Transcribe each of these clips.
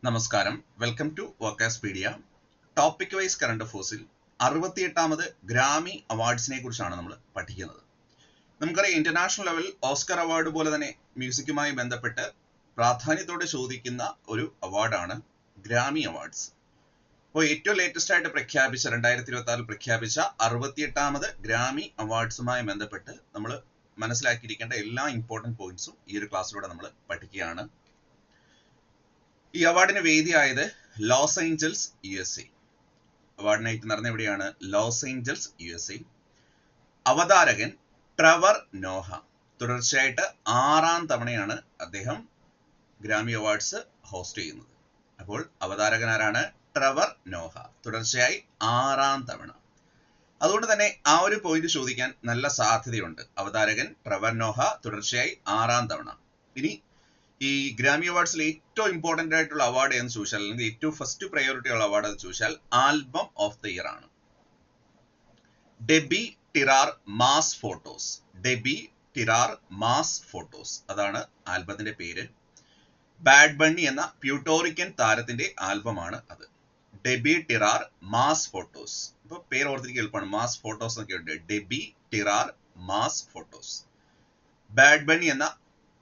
നമസ്കാരം, welcome to വർക്കാസ്പീഡിയ. Topic wise current അഫേഴ്സിൽ 68ാമത് ഗ്രാമി അവാർഡ്സിനെ കുറിച്ചാണ് നമ്മൾ പഠിക്കുന്നത്. നമുക്കറിയാം, ഇന്റർനാഷണൽ ലെവൽ ഓസ്കർ അവാർഡ് പോലെ തന്നെ മ്യൂസിക്കുമായി ബന്ധപ്പെട്ട് പ്രാധാന്യത്തോടെ ചോദിക്കുന്ന ഒരു അവാർഡാണ് ഗ്രാമി അവാർഡ്സ്. അപ്പോൾ ഏറ്റവും ലേറ്റസ്റ്റ് ആയിട്ട് പ്രഖ്യാപിച്ച 2026 പ്രഖ്യാപിച്ച 68ാമത് ഗ്രാമി അവാർഡ്സുമായി ബന്ധപ്പെട്ട് നമ്മൾ മനസ്സിലാക്കിയിരിക്കേണ്ട എല്ലാ ഇമ്പോർട്ടൻറ്റ് പോയിന്റ്സും ഈ ഒരു ക്ലാസ്സിലൂടെ നമ്മൾ പഠിക്കുകയാണ്. ഈ അവാർഡിന് വേദിയായത് ലോസ് ഏഞ്ചൽസ് USA. അവാർഡിനായിട്ട് നടന്ന എവിടെയാണ്? Los Angeles USA. അവതാരകൻ ട്രെവർ നോഹ. തുടർച്ചയായിട്ട് 6ാം തവണയാണ് അദ്ദേഹം ഗ്രാമി അവാർഡ്സ് ഹോസ്റ്റ് ചെയ്യുന്നത്. അപ്പോൾ അവതാരകൻ ആരാണ്? Trevor Noah. തുടർച്ചയായി 6ാം തവണ. അതുകൊണ്ട് തന്നെ ആ ഒരു പോയിന്റ് ചോദിക്കാൻ നല്ല സാധ്യതയുണ്ട്. അവതാരകൻ ട്രെവർ നോഹ തുടർച്ചയായി 6ാം തവണ. ഇനി ഈ ഗ്രാമി അവാർഡ്സിൽ ഏറ്റവും ഇമ്പോർട്ടന്റ് ആയിട്ടുള്ള അവാർഡ് എന്ന് ചോദിച്ചാൽ, അല്ലെങ്കിൽ ഏറ്റവും ഫസ്റ്റ് പ്രയോറിറ്റി ഉള്ള അവാർഡ് എന്ന് ചോദിച്ചാൽ ആൽബം ഓഫ് ദ ഇയർ ആണ്. Debi Tirar Mas Fotos. Debi Tirar Mas Fotos, അതാണ് ആൽബത്തിന്റെ പേര്. ബാഡ് ബണ്ണി എന്ന പ്യൂട്ടോറിക്കൻ താരത്തിന്റെ ആൽബമാണ് അത്. Debi Tirar Mas Fotos. ഇപ്പൊ പേര് ഓർത്തിരിക്കാൻ എളുപ്പമാണ്. മാസ് ഫോട്ടോസ് എന്നൊക്കെ ഉണ്ട്. Debi Tirar Mas Fotos. Bad Bunny എന്ന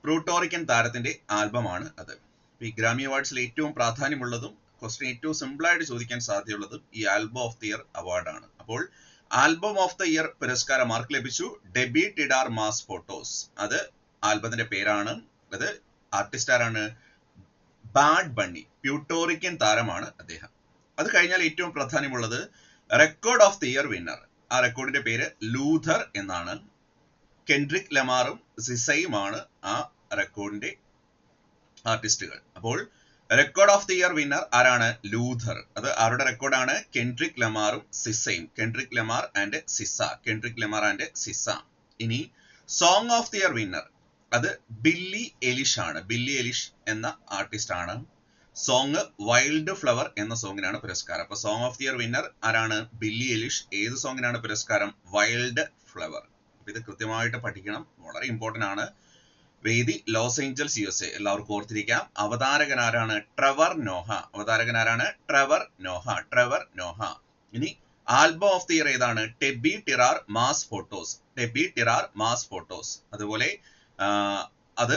പ്യൂട്ടോറിക്കൻ താരത്തിന്റെ ആൽബമാണ് അത്. ഈ ഗ്രാമി അവാർഡ്സിൽ ഏറ്റവും പ്രാധാന്യമുള്ളതും ക്വസ്റ്റ്യൻ ഏറ്റവും സിമ്പിൾ ആയിട്ട് ചോദിക്കാൻ സാധ്യതയുള്ളതും ഈ ആൽബം ഓഫ് ദി ഇയർ അവാർഡാണ്. അപ്പോൾ ആൽബം ഓഫ് ദ ഇയർ പുരസ്കാരം ആർക്ക് ലഭിച്ചു? Debi Tirar Mas Fotos. അത് ആൽബത്തിന്റെ പേരാണ്. അത് ആർട്ടിസ്റ്റ് ആരാണ്? ബാഡ് ബണ്ണി, പ്യൂട്ടോറിക്കൻ താരമാണ് അദ്ദേഹം. അത് കഴിഞ്ഞാൽ ഏറ്റവും പ്രാധാന്യമുള്ളത് record of the year winner. ആ റെക്കോർഡിന്റെ പേര് ലൂഥർ എന്നാണ്. കെൻഡ്രിക് ലമാറും സിസയുമാണ് ആ റെക്കോർഡിന്റെ ആർട്ടിസ്റ്റുകൾ. അപ്പോൾ record of the year winner ആരാണ്? ലൂഥർ. അത് ആരുടെ റെക്കോർഡാണ്? കെൻഡ്രിക് ലമാറും സിസയും. Kendrick Lamar and SZA. Kendrick Lamar and SZA. ഇനി song of the year winner അത് ബില്ലി എലിഷ് ആണ്. ബില്ലി എലിഷ് എന്ന ആർട്ടിസ്റ്റ് ആണ്. സോങ് വൈൽഡ് ഫ്ലവർ എന്ന സോങ്ങിനാണ് പുരസ്കാരം. അപ്പൊ song of the year winner ആരാണ്? Billie Eilish. ഏത് സോങ്ങിനാണ് പുരസ്കാരം? Wildflower. ഇത് കൃത്യമായിട്ട് പഠിക്കണം, വളരെ ഇമ്പോർട്ടന്റ് ആണ്. വേദി ലോസ് ഏഞ്ചൽസ് USA. എല്ലാവർക്കും ഓർത്തിരിക്കാം. അവതാരകൻ ആരാണ്? Trevor Noah. അവതാരകൻ ആരാണ്? Trevor Noah. Trevor Noah. ഇനി ആൽബം ഓഫ് ദി ഇയർ ഏതാണ്? Debi Tirar Mas Fotos. Debi Tirar Mas Fotos. അതുപോലെ അത്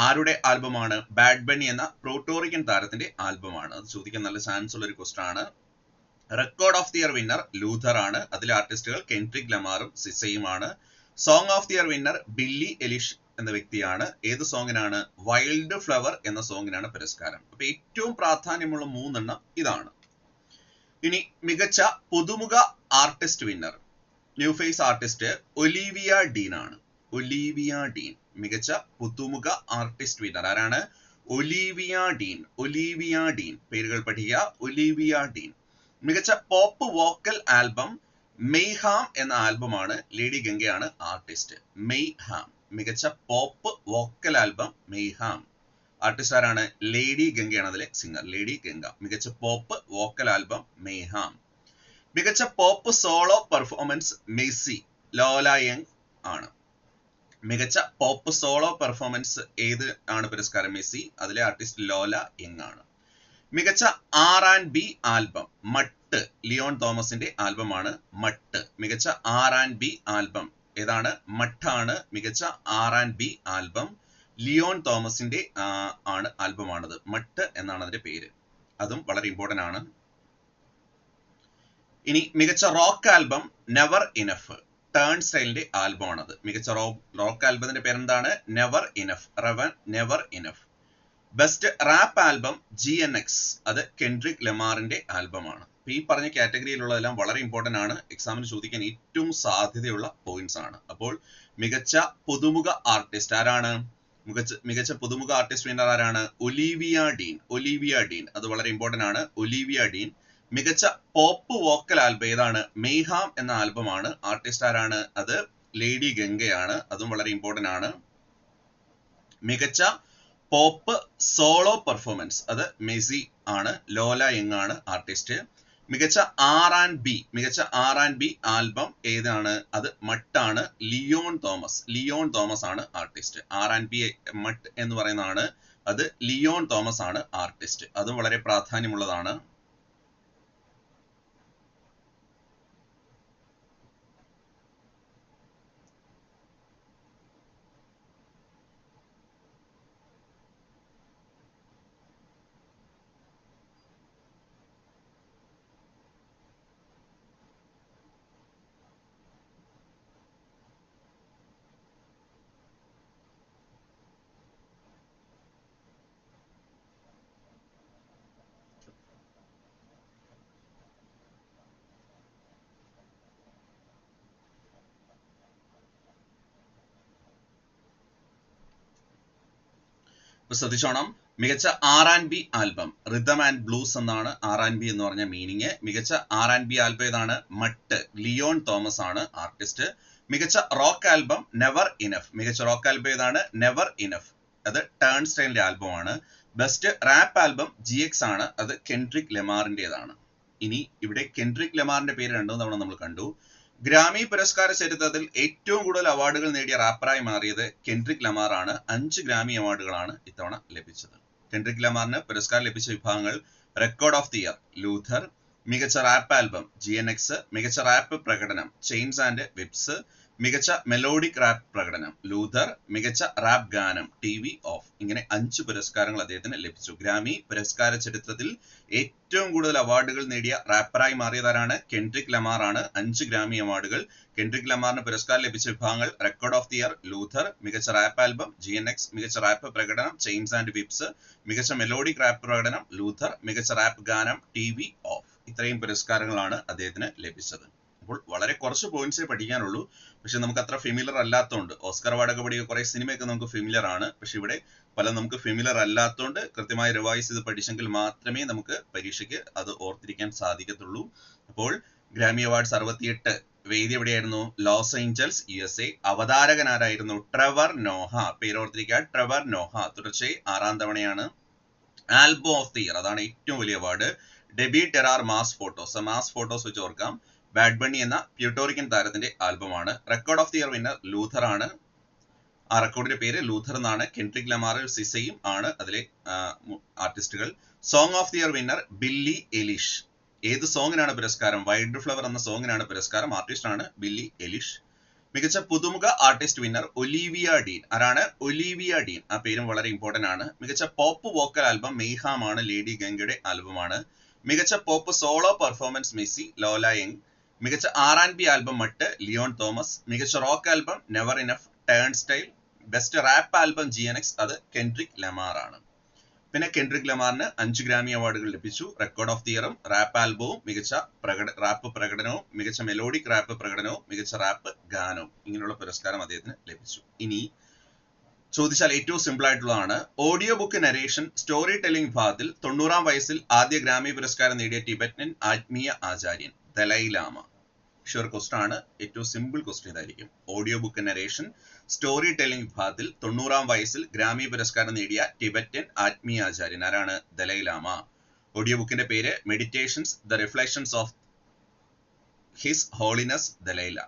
ആരുടെ ആൽബമാണ്? ബാഡ് ബണ്ണി എന്ന പ്യൂട്ടോറിക്കൻ താരത്തിന്റെ ആൽബമാണ്. അത് ചോദിക്കാൻ നല്ല ചാൻസ് ഉള്ള ഒരു ക്വസ്റ്റ്യൻ ആണ്. Record of the year winner Luther ആണ്. അതിലെ ആർട്ടിസ്റ്റുകൾ കെൻഡ്രിക് ലമാറും സിസയുമാണ്. Song of the year winner Billie Eilish എന്ന വ്യക്തിയാണ്. ഏത് സോങ്ങിനാണ്? വൈൽഡ് ഫ്ലവർ എന്ന സോങ്ങിനാണ് പുരസ്കാരം. അപ്പൊ ഏറ്റവും പ്രാധാന്യമുള്ള 3 ഇതാണ്. ഇനി മികച്ച പുതുമുഖ artist winner, new face artist Olivia Dean ആണ്. ഒലീവിയ ഡീൻ മികച്ച പുതുമുഖ ആർട്ടിസ്റ്റ് വിന്നർ ആരാണ്? Olivia Dean. Olivia Dean. പേരുകൾ പഠിക്കുക. Olivia Dean. മികച്ച പോപ്പ് വോക്കൽ ആൽബം മെയ്ഹാം എന്ന ആൽബമാണ്. Lady ഗംഗയാണ് artist. മെയ്ഹാം. മികച്ച പോപ്പ് വോക്കൽ ആൽബം മെയ്ഹാം. ആർട്ടിസ്റ്റ് ആരാണ്? ലേഡി ഗംഗയാണ് അതിലെ സിംഗർ. ലേഡി ഗംഗ. മികച്ച പോപ്പ് വോക്കൽ ആൽബം മെയ്ഹാം. മികച്ച pop solo performance Messy. Lola Young ആണ്. മികച്ച പോപ്പ് സോളോ പെർഫോമൻസ് ഏത് ആണ് പുരസ്കാരം? മെസ്സി. അതിലെ ആർട്ടിസ്റ്റ് ലോല യങ് ആണ്. മികച്ച R&B ആൽബം മട്ട്. ലിയോൺ തോമസിന്റെ ആൽബമാണ് മട്ട്. മികച്ച R&B ആൽബം ഏതാണ്? മട്ടാണ്. മികച്ച R&B ആൽബം ലിയോൺ തോമസിന്റെ ആണ് ആൽബമാണത്. മട്ട് എന്നാണ് അതിന്റെ പേര്. അതും വളരെ ഇമ്പോർട്ടന്റ് ആണ്. ഇനി മികച്ച റോക്ക് ആൽബം നെവർ ഇനഫ്. ടേൺ സ്റ്റൈലിന്റെ ആൽബമാണത്. മികച്ച റോക്ക് ആൽബത്തിന്റെ പേരെന്താണ്? Never enough. Never enough. Best rap album GNX. അത് കെൻഡ്രിക് ലമാറിന്റെ ആൽബമാണ്. ഈ പറഞ്ഞ കാറ്റഗറിയിലുള്ളതെല്ലാം വളരെ ഇമ്പോർട്ടന്റ് ആണ്. എക്സാമിന് ചോദിക്കാൻ ഏറ്റവും സാധ്യതയുള്ള പോയിന്റ്സ് ആണ്. അപ്പോൾ മികച്ച പുതുമുഖ ആർട്ടിസ്റ്റ് ആരാണ്? മികച്ച പുതുമുഖ ആർട്ടിസ്റ്റ് വിന്നർ ആരാണ്? Olivia Dean. ഒലീവിയ ഡീൻ. അത് വളരെ ഇമ്പോർട്ടന്റ് ആണ്. Olivia Dean. മികച്ച പോപ്പ് വോക്കൽ ആൽബം ഏതാണ്? മെയ്ഹാം എന്ന ആൽബമാണ്. ആർട്ടിസ്റ്റ് ആരാണ്? അത് ലേഡി ഗംഗയാണ്. അതും വളരെ ഇമ്പോർട്ടന്റ് ആണ്. മികച്ച പോപ്പ് സോളോ പെർഫോമൻസ് അത് മെസ്സി ആണ്. ലോല യങ് ആണ് ആർട്ടിസ്റ്റ്. മികച്ച R&B ആൽബം ഏതാണ്? അത് മട്ടാണ്. ലിയോൺ തോമസ് ആണ് ആർട്ടിസ്റ്റ്. R&B മട്ട് എന്ന് പറയുന്നതാണ് അത് ലിയോൺ തോമസ് ആണ് ആർട്ടിസ്റ്റ്. അതും വളരെ പ്രാധാന്യമുള്ളതാണ്. ശ്രദ്ധിച്ചോണം, മികച്ച R&B album, rhythm and blues എന്നാണ് R&B എന്ന് പറഞ്ഞ മീനിങ്. മികച്ച R&B ആൽബം ഏതാണ്? മട്ട്, ലിയോൺ തോമസ് ആണ് ആർട്ടിസ്റ്റ്. മികച്ച റോക്ക് ആൽബം നെവർ ഇനഫ്. മികച്ച റോക്ക് ആൽബം ഏതാണ്? നെവർ ഇനഫ്, അത് ടേൺസ്റ്റൈലിന്റെ ആൽബമാണ്. ബെസ്റ്റ് റാപ്പ് ആൽബം GX ആണ്, അത് കെൻഡ്രിക് ലമാറിന്റേതാണ്. ഇനി ഇവിടെ കെൻഡ്രിക് ലമാറിന്റെ പേര് രണ്ടു തവണ നമ്മൾ കണ്ടു. ഗ്രാമി പുരസ്കാര ചരിത്രത്തിൽ ഏറ്റവും കൂടുതൽ അവാർഡുകൾ നേടിയ റാപ്പറായി മാറിയത് കെൻഡ്രിക് ലമാർ ആണ്. 5 ഗ്രാമി അവാർഡുകളാണ് ഇത്തവണ ലഭിച്ചത്. കെൻഡ്രിക് ലമാറിന് പുരസ്കാരം ലഭിച്ച വിഭാഗങ്ങൾ: record of the year Luther, മികച്ച റാപ്പ് ആൽബം GNX, മികച്ച റാപ്പ് പ്രകടനം ചെയിൻസ് ആൻഡ് വിപ്സ്, മികച്ച മെലോഡിക് റാപ്പ് പ്രകടനം ലൂഥർ, മികച്ച റാപ്പ് ഗാനം TV ഓഫ്. ഇങ്ങനെ 5 പുരസ്കാരങ്ങൾ അദ്ദേഹത്തിന് ലഭിച്ചു. ഗ്രാമി പുരസ്കാര ചരിത്രത്തിൽ ഏറ്റവും കൂടുതൽ അവാർഡുകൾ നേടിയ റാപ്പറായി മാറിയതാരാണ്? കെൻഡ്രിക് ലമാർ ആണ്. 5 ഗ്രാമി അവാർഡുകൾ. കെൻഡ്രിക് ലമാറിന് പുരസ്കാരം ലഭിച്ച വിഭാഗങ്ങൾ: record of the year Luther, മികച്ച റാപ്പ് ആൽബം GNX, മികച്ച റാപ്പ് പ്രകടനം ചെയിൻസ് ആൻഡ് വിപ്സ്, മികച്ച മെലോഡിക് റാപ്പ് പ്രകടനം ലൂഥർ, മികച്ച റാപ്പ് ഗാനം TV ഓഫ്. ഇത്രയും പുരസ്കാരങ്ങളാണ് അദ്ദേഹത്തിന് ലഭിച്ചത്. അപ്പോൾ വളരെ കുറച്ച് പോയിന്റ്സേ പഠിക്കാനുള്ളൂ. പക്ഷെ നമുക്ക് അത്ര ഫെമിലർ അല്ലാത്തതുകൊണ്ട്, ഓസ്കർ അവാർഡൊക്കെ പഠിക്കുക കുറെ സിനിമയൊക്കെ നമുക്ക് ഫെമിലർ ആണ്. പക്ഷെ ഇവിടെ പല നമുക്ക് ഫെമിലർ അല്ലാത്തതുകൊണ്ട് കൃത്യമായി റിവൈസ് ചെയ്ത് പഠിച്ചെങ്കിൽ മാത്രമേ നമുക്ക് പരീക്ഷയ്ക്ക് അത് ഓർത്തിരിക്കാൻ സാധിക്കത്തുള്ളൂ. അപ്പോൾ ഗ്രാമി അവാർഡ്സ് 68 വേദി എവിടെയായിരുന്നു? Los Angeles USA. അവതാരകനാരായിരുന്നു? Trevor Noah. പേരോർത്തിരിക്കുക, ട്രെവർ നോഹ. തുടർച്ചയായി 6ാം തവണയാണ്. ആൽബം ഓഫ് ദി ഇയർ, അതാണ് ഏറ്റവും വലിയ award. Debi Tirar Mas Fotos. Mas Fotos വെച്ച് ഓർക്കാം. ബാഡ് ബണ്ണി എന്ന പ്യൂട്ടോറിക്കൻ താരത്തിന്റെ ആൽബമാണ്. Record of the year winner Luther ആണ്. ആ റെക്കോർഡിന്റെ പേര് ലൂഥർ എന്നാണ്. കെൻഡ്രിക് ലമാറും സിസയും ആണ് അതിലെ ആർട്ടിസ്റ്റുകൾ. Song of the year winner Billie Eilish. ഏത് സോങ്ങിനാണ് പുരസ്കാരം? വൈൽഡ് ഫ്ലവർ എന്ന സോങ്ങിനാണ് പുരസ്കാരം. ആർട്ടിസ്റ്റ് ആണ് ബില്ലി എലിഷ്. മികച്ച പുതുമുഖ ആർട്ടിസ്റ്റ് വിന്നർ ഒലീവിയ ഡീൻ. ആരാണ്? ഒലീവിയ ഡീൻ. ആ പേരും വളരെ ഇമ്പോർട്ടന്റ് ആണ്. മികച്ച പോപ്പ് വോക്കൽ ആൽബം മെയ്ഹാം ആണ്, ലേഡി ഗംഗയുടെ ആൽബമാണ്. മികച്ച pop solo performance Messy, Lola Young. മികച്ച R&B album Mutt, Leon Thomas. മികച്ച rock album never Enough, Turnstile. Best rap album GNX, അത് കെൻഡ്രിക് ലമാർ ആണ്. പിന്നെ കെൻഡ്രിക് ലമാറിന് 5 ഗ്രാമി അവാർഡുകൾ ലഭിച്ചു. റെക്കോർഡ് ഓഫ് ദി ഇയറും റാപ്പ് ആൽബവും മികച്ച റാപ്പ് പ്രകടനവും മികച്ച മെലോഡിക് റാപ്പ് പ്രകടനവും മികച്ച റാപ്പ് ഗാനവും, ഇങ്ങനെയുള്ള പുരസ്കാരം അദ്ദേഹത്തിന് ലഭിച്ചു. ഇനി ചോദിച്ചാൽ ഏറ്റവും സിമ്പിൾ ആയിട്ടുള്ളതാണ്. Audio book narration story telling വിഭാഗത്തിൽ 90ാം വയസ്സിൽ ആദ്യ ഗ്രാമി പുരസ്കാരം നേടിയ ടിബറ്റൻ ആത്മീയ ആചാര്യൻ ദലൈ ലാമ. ഷുവർ ക്വസ്റ്റൻ ആണ്. ഏറ്റവും സിമ്പിൾ ക്വസ്റ്റൻ ഇതായിരിക്കും. Audio book narration story telling വിഭാഗത്തിൽ 90ാം വയസ്സിൽ ഗ്രാമി പുരസ്കാരം നേടിയ ടിബറ്റൻ ആത്മീയ ആചാര്യൻ ആരാണ്? ദലൈ ലാമ. ഓഡിയോ ബുക്കിന്റെ പേര് Meditations the Reflections of His Holiness ദലൈല.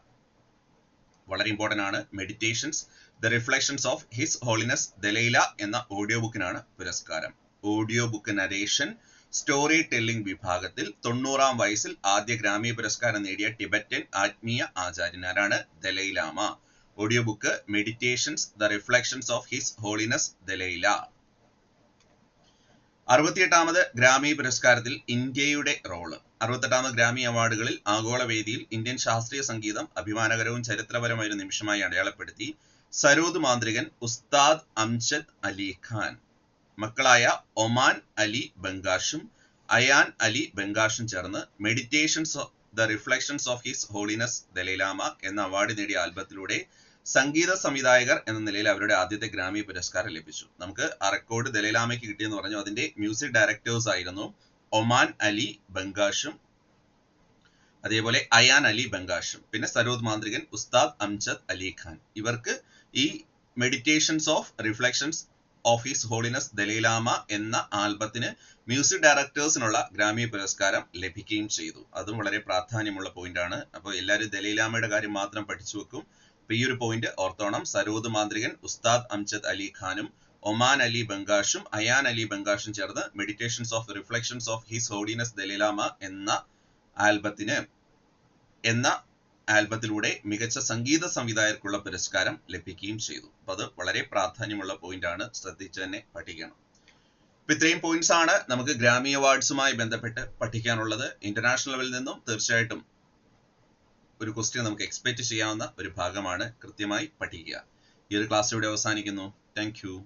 വളരെ ഇമ്പോർട്ടന്റ് ആണ്. Meditations the Reflections of His Holiness ദലൈല എന്ന ഓഡിയോ ബുക്കിനാണ് പുരസ്കാരം. Audio book narration story telling വിഭാഗത്തിൽ 90ാം വയസ്സിൽ ആദ്യ ഗ്രാമി പുരസ്കാരം നേടിയ ടിബറ്റൻ ആത്മീയ ആചാര്യൻ ആരാണ്? Dalai Lama. Audio book Meditations the Reflections of His Holiness ദലൈല. 68ാമത് ഗ്രാമി പുരസ്കാരത്തിൽ ഇന്ത്യയുടെ റോള്. 68ാമത് ഗ്രാമി അവാർഡുകളിൽ ആഗോള വേദിയിൽ ഇന്ത്യൻ ശാസ്ത്രീയ സംഗീതം അഭിമാനകരവും ചരിത്രപരമായ ഒരു നിമിഷമായി അടയാളപ്പെടുത്തി സരോദ് മാന്ത്രികൻ, ഉസ്താദ് അംജദ് അലി ഖാൻ. മക്കളായ ഒമാൻ അലി ബംഗാഷും അയാൻ അലി ബംഗാഷും ചേർന്ന് Meditations the Reflections of His Holiness Dalai Lama എന്ന അവാർഡ് നേടിയ ആൽബത്തിലൂടെ സംഗീത സംവിധായകർ എന്ന നിലയിൽ അവരുടെ ആദ്യത്തെ ഗ്രാമി പുരസ്കാരം ലഭിച്ചു. നമുക്ക് ആ റെക്കോർഡ് ദലൈ ലാമയ്ക്ക് കിട്ടിയെന്ന് പറഞ്ഞു. അതിന്റെ മ്യൂസിക് ഡയറക്ടേഴ്സ് ആയിരുന്നു ഒമാൻ അലി ബംഗാഷും അതേപോലെ അയാൻ അലി ബംഗാഷും പിന്നെ സരോദ് മാന്ത്രികൻ, ഉസ്താദ് അംജദ് അലി ഖാൻ. ഇവർക്ക് ഈ Meditations of Reflections of His Holiness Dalai Lama എന്ന ആൽബത്തിന് മ്യൂസിക് ഡയറക്ടേഴ്സിനുള്ള ഗ്രാമി പുരസ്കാരം ലഭിക്കുകയും ചെയ്തു. അതും വളരെ പ്രാധാന്യമുള്ള പോയിന്റ് ആണ്. അപ്പോൾ എല്ലാവരും ദലൈ ലാമയുടെ കാര്യം മാത്രം പഠിച്ചു വെക്കും. അപ്പൊ ഈ ഒരു പോയിന്റ് ഓർത്തോണം. സരോദ് മാന്ത്രികൻ, ഉസ്താദ് അംജദ് അലി ഖാനും ഒമാൻ അലി ബംഗാഷും അയാൻ അലി ബംഗാഷും ചേർന്ന് meditations of Reflections of his holiness Dalai Lama എന്ന ആൽബത്തിലൂടെ മികച്ച സംഗീത സംവിധായകർക്കുള്ള പുരസ്കാരം ലഭിക്കുകയും ചെയ്തു. അപ്പൊ അത് വളരെ പ്രാധാന്യമുള്ള പോയിന്റ് ആണ്, ശ്രദ്ധിച്ച് തന്നെ പഠിക്കണം. അപ്പൊ ഇത്രയും പോയിന്റ്സ് ആണ് നമുക്ക് ഗ്രാമി അവാർഡ്സുമായി ബന്ധപ്പെട്ട് പഠിക്കാനുള്ളത്. ഇന്റർനാഷണൽ ലെവലിൽ നിന്നും തീർച്ചയായിട്ടും ഒരു ക്വസ്റ്റ്യൻ നമുക്ക് എക്സ്പെക്ട് ചെയ്യാവുന്ന ഒരു ഭാഗമാണ്. കൃത്യമായി പഠിക്കുക. ഈ ഒരു ക്ലാസ് ഇവിടെ അവസാനിക്കുന്നു. Thank you.